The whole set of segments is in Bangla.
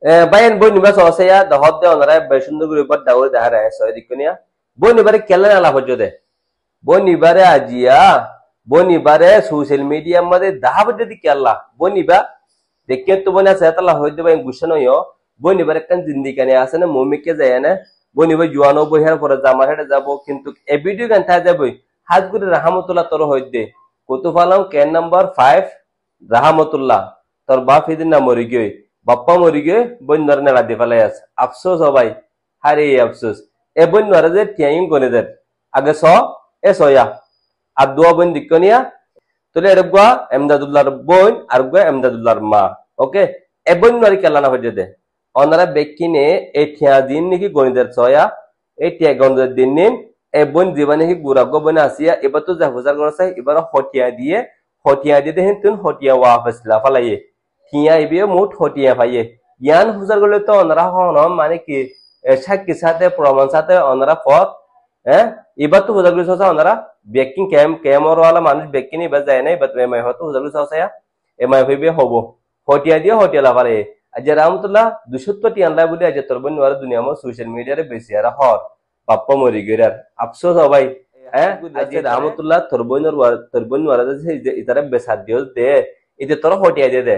bayan boy niba so ya da hot de onara be sundur guri bad dawo da hara so dikuniya boy nibare kella ala hojo de boy nibare ajiya boy nibare social media made da bad de kella boy niba dekke to bona sa tala hoide bay gushano yo boy nibare kan zindi kane asana momike যায় না boy niba juano boy har pore jamar hede jabo কিন্তু এ ভিডিও গান থা যাবে হাজগুরি রাহমাতুল্লাহ তোর হইতে কত ফালাম কেন নাম্বার 5 রাহমাতুল্লাহ তোর বাপ এদিন না মরি গই বাপ্পা মরি গই বন্যর নেলা দি ফেলাই আছে আফসোস হবাই হারে আফসোস এ বন্যর যে টিয়াইম গনে দের আগে স এ সয়া আর দোয়া বন দিকনিয়া তোলে এরগা এমদাদুল্লাহর বোন আর গা এমদাদুল্লাহর মা ওকে এ বন্যর কেলা না হজে দে ওনারা বেকিনে এ টিয়া দিন নাকি গনিদের সয়া এ টিয়া গনিদের দিন নিন এ বোন জীবনে হি গুরা গো বনে আসিয়া এবার তো যা হুজার করছে এবার হটিয়া দিয়ে দেন তুন হটিয়া ওয়াফস লা ফালাইয়ে টিয়া ইবে মুঠ হটিয়া পাইয়ে ইয়ান হুজার গলে তো ওনারা হন মানে কি সাক্ষী সাথে প্রমাণ সাথে ওনারা পথ হ্যাঁ এবার তো হুজার গলে ওনারা বেকিং ক্যামেরা ওয়ালা মানুষ বেকিং এবার যায় না এবার এমআই হতো হুজার গলে সয়া এমআই হইবে হবো হটিয়া দিয়ে হটিয়া লা ফালাইয়ে আজ রাহমাতুল্লাহ 200 টি আনলাই বলি আজ তোরবন ওয়ার দুনিয়া মো সোশ্যাল মিডিয়ারে বেশি আর হর বাপ্পা মরি গেরার আফসোস হবাই হ্যাঁ আজ রাহমাতুল্লাহ তোরবন ওয়ার যে ইতারে বেসাদ দিও দে এতে তোর হটিয়া দিয়ে দে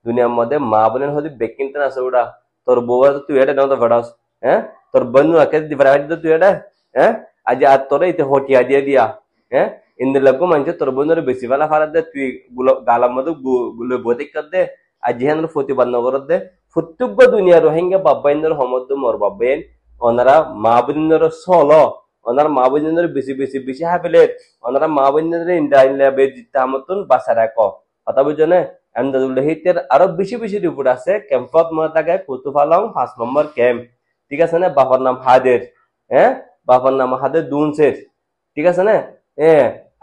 দুনিয়ার মধ্যে মা বোনের হদি বেকিনতে না সৌড়া তোর বউ তুই এটা নাও তো ভড়াস হ্যাঁ তোর বন্ধু আকে দিবরা হাজ তুই এটা হ্যাঁ আজ আর তোর ইতে হটিয়া দিয়ে দিয়া হ্যাঁ ইন্দে লাগো মানছে তোর বন্ধুর বেশি বেলা ফারাদ দে তুই গুলো গালার মধ্যে গুলো বতে কর দে আজ যেন প্রতিবাদ নগর দে ফুটুগ্গ দুনিয়া রোহিঙ্গা বাব্বাইন্দর হমদ মোর বাব্বাইন ওনারা মা বোনের সলো ওনারা মা বোনের বেশি হাবিলে ওনারা মা বোনের ইন্ডাইলে বে জিতা মতন বাসা রাখো কথা বুঝনে এমদাদুল্লাহ হিতের আরো বেশি রিপোর্ট আছে ক্যাম্পত মনে থাকে কুতুফালং 5 নম্বর ক্যাম্প ঠিক আছে না বাবার নাম হাদের হ্যাঁ বাবার নাম হাদের দুনসের ঠিক আছে না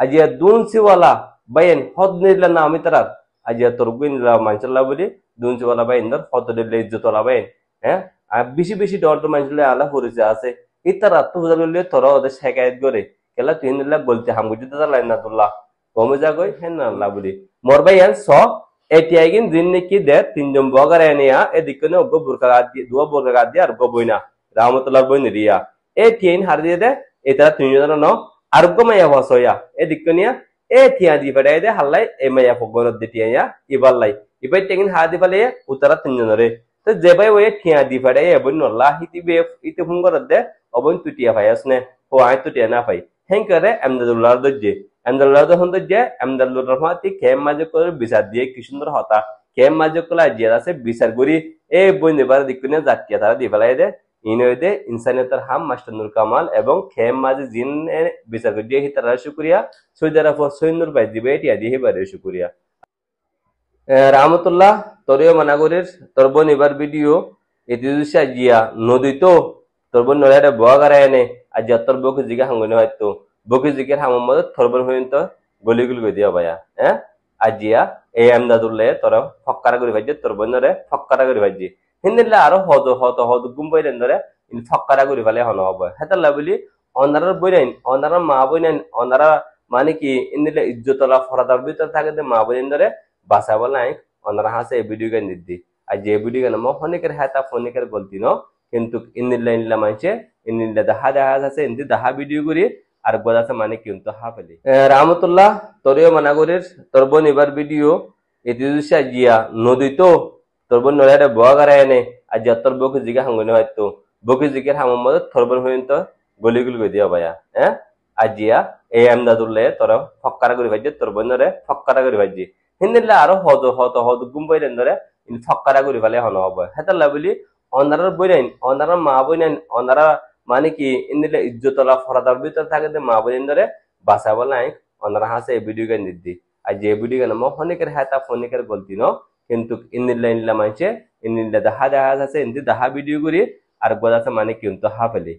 আজিয়া দুনসিওয়ালা বাইন হদ নিলা না আমি তারা আজিয়া তোর গুইনলা মানছলা বলি দুনসিওয়ালা বাইন্দর হদ দিলে ইজ্জতওয়ালা বাইন হ্যাঁ আর বেশি ডর মানছলে আলা পরিচয় আছে ইতারা তো বুঝালে তোরা ওদের শিকায়ত করে কেলা তুই নিলা বলতে হামগুজি দাদা লাইনাতুল্লাহ কমে যা গই হেন আল্লাহ বলি মোর বাইন স এটিআইগিন জিন নাকি দে তিনজন বগারে নিয়া এদিকনে ওগো বুরকা গাদি দুয়া বুরকা গাদি আর গো বইনা রাহমাতুল্লাহ বইন রিয়া এটিআইন হার দিয়ে দে এটা তিনজন ন আর গো মায়া হসয়া এদিকনিয়া এটিআ দি পড়াই দে হাল্লাই এ মায়া ফগর দিটিয়া ইবাল্লাই ইবাই টেগিন হা দি ফলে উতারা তিনজন রে তো যে ভাই ওই ঠিয়া দি পড়াই এবন আল্লাহ হিতিবে ইতে হুঙ্গর দে অবন তুটিয়া ভাইয়াসনে ও আই তুটিয়া না পাই হেন করে আমদাদুল্লাহ দজ্জে আমদাদুল্লাহ যখন দজ্জে আমদাদুল্লাহ রহমাতি খেম মাঝে করে বিচার দিয়ে কি সুন্দর হতা খেম মাঝে কলা জিয়া আছে বিচার করি এ বই নেবার দিকুনে জাকিয়া তারা দি ফেলাই দে ইনইদে ইনসানিয়তের হাম মাস্টার নূর কামাল এবং খেম মাঝে জিন বিচার করি দিয়ে তারা শুকরিয়া সৌদি আরব সৈন্যর বাই দিবে এটি আদি হেবারে শুকরিয়া রাহমাতুল্লাহ তোরিও মানাগরের তোরবন এবার ভিডিও এটি দুসা জিয়া নদী তো তোরবন নড়ারে বগারে এনে আজ তোর বকে জিগা হাঙ্গনে হয়তো বকে জিগের হামর মধ্যে তোরবন হইন্ত গলিগুল গই দিয়া ভাইয়া হ্যাঁ আজিয়া এ আমদাদুল্লাহ তোর ফক্কারা করে ভাইজে তোরবনরে ফক্কারা করে ভাইজি হিন্দিলে আরো হদ গুম্বাইলেন ধরে ইন ফক্কারা করে ভালে হন হবে হেতাল্লা বলি অনারার বইনাইন অনারার মা বইনাইন অনারা মানে কি ইন্দিলে ইজ্জতলা ফরাদার ভিতর থাকে যে মা বইন ধরে বাসা বলাই অনারা হাসে এই ভিডিও গান দিদি আর যে ভিডিও গান মহনিকের হাতা ফনিকের গলতি ন কিন্তু ইন্দিল্লা মানছে ইন্দিল্লা দাহা আছে ইন্দি দাহা ভিডিও করি আর গোদাছে মানে কিন্তু হাফেলি রাহমাতুল্লাহ তোরিও মানাগরের তোরবন এবার ভিডিও এটি দুসা জিয়া নদী তো তোরবন নড়ারে বগারে এনে আর যতর বকে জিগা হাঙ্গনে হয়তো বকে জিগের হামর মধ্যে তোরবন হইন্ত গলিগুল গই দিয়া ভাইয়া হ্যাঁ আজিয়া এ আমদাদুল্লাহ তোর ফক্কারা করে ভাইজে তোরবনরে ফক্কারা করে ভাইজি হিন্দিলে আরো হদ গুম্বাইলেন ধরে ইন ফক্কারা করে ভালে হন হবে হেতাল্লা বলি অনারার বইনাইন অনারার মা বইনাইন অনারা মানে কি ইন্দিলে ইজ্জতলা ফরাদার ভিতর থাকে যে মা বইন ধরে বাসা বলাই অনারা হাসে এই ভিডিও গান দিদি আর যে ভিডিও গান মহনিকের হাতা ফনিকের গলতি ন কিন্তু ইন্দিল্লা মানছে ইন্দিল্লা দাহা আছে ইন্দি দাহা ভিডিও করি আর গোদাছে মানে কিন্তু হাফেলি